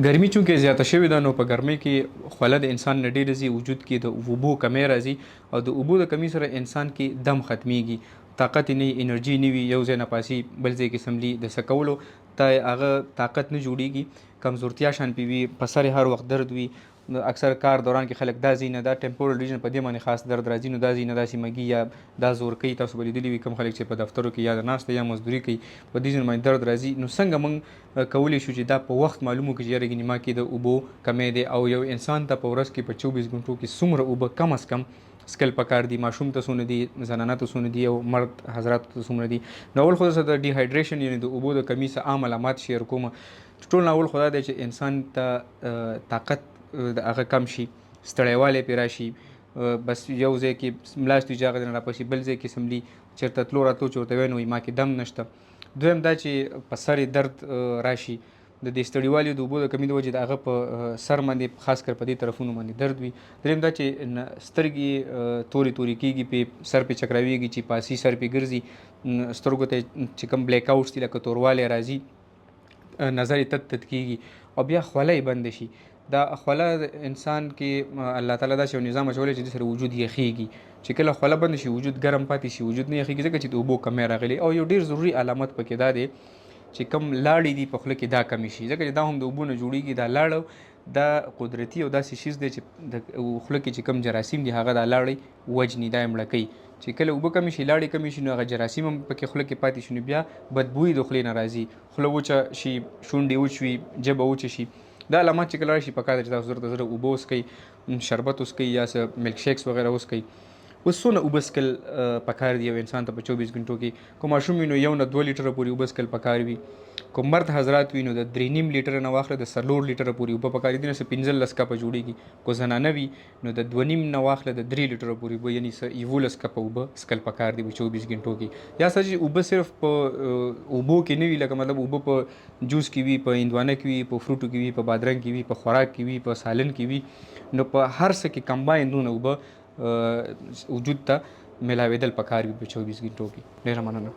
ګرمي چونکې زیاته شوې ده نو په ګرمۍ کې خوله د انسان نه ډېره ځي، وجود کې د اوبو کمی راځي او د اوبو د کمی سره انسان کې دم ختمیږي، طاقت نه وي، انرژي نه وي، یو ځای نه پاسي بل ځای کې سملي د څه کولو ته هغه طاقت نه جوړیږي، کمزورتیا شان پې وي، په سر هر وخت درد وي. نو اکثر کار دوران کې خلک دا ځینه دا ټیمپورل ریجن په دې باندې خاص درد راځي، نو دا ځینه داسې مګي یا دا زور کوي. تاسو به لیدلي وي کوم خلک چې په دفترو کې یا د ناسته یا مزدوري کوي په دې ځینو باندې درد راځي. نو څنګه موږ کولی شو چې دا په وخت معلومو کړو چې یاره ګینې ما کې د اوبو کمی دی، او یو انسان ته په ورځ کې په 24 غنټو کې څومره اوبه کم از کم سکل پکار دي، ماشوم ته څونه دي، زنانه ته څونه دي، او مرد حضرات ته څومره دي. نو اول خو زه د ډیهایډریشن یعنې د اوبو د کمی څخه عام علامات شیر کوم. ټول اول خو دا دی چې انسان ته طاقت د هغه کم شي، ستړیوالی پرې راشي، بس یو ځای کې ملاستي چې هغه نه راپسې بل ځای کې سملي چېرته تلو راتلو چې ورته وایي نو ما کې دم نشته. دویم دا چې په سر درد راشي د دې ستړیوالي د اوبو د کمی د وجې د هغه په سر باندې خاص کر په دې طرفونو باندې درد وي. دریم دا چې سترګې تورې تورې کېږي، پې سر پې چکراویږي چې پاسي سر پې ګرځي، سترګو ته چې کوم بلیک آوټس دي لکه توروالی راځي، نظر یې تت تت کېږي، او بیا خوله یې بنده شي. دا خوله انسان کې الله تعالی داسې یو نظام اچولی چې د سره وجود یخیږي، چې کله خوله بنده شي وجود ګرم پاتې شي، وجود نه یخیږي ځکه چې د اوبو کمی راغلی. او یو ډېر ضروري علامت پکې دا دی چې کم لاړې دي په خوله کې دا کمی شي، ځکه چې دا هم د اوبو نه جوړیږي. دا لاړه دا قدرتي او داسې شیز دی چې د خوله کې چې کم جراثیم دي هغه دا لاړې وجني، دا یې مړه کوي. چې کله اوبه کمی شي، لاړې کمی شي، نو هغه جراثیم هم پکې خوله کې پاتې شي، نو بیا بدبویي د خولې نه راځي، خوله وچه شي، شونډې وچ وي، ژبه وچه شي. دا علامات چې کله راشي پکار دی چې تاسو زر ته زر اوبه وڅښئ، شربت وڅښئ یا څه ملک شیکس وغیره وڅښئ. اوس څونه اوبه څښل پکار دي یو انسان ته په 24 غنټو کې؟ که ماشوم وي نو 1 نه 2 لیټره پورې اوبه څښل پکار وي، که مرد حضرات وي نو د 3.5 لیټره نه واخله د 4 لیټره پورې اوبه پکار دي، نه څه 15 کپه جوړیږي. که زنانه وي نو د 2.5 نه واخله د 3 لیټره پورې اوبه، یعنې څه 11 کپه اوبه څښل پکار دي په 24 غنټو کې. یا څه چې اوبه صرف په اوبو کې نه وي، لکه مطلب اوبه په جوس کې وي، په هندوانه کې وي، په فروټو کې وي، په بادرنګ کې وي، په خوراک کې وي، په سالن کې وي، نو په هر څه کې کمباین دونه اوبه وجود ته ملاوېدل پکار وي په 24 غنټو کې. ډېره مننه.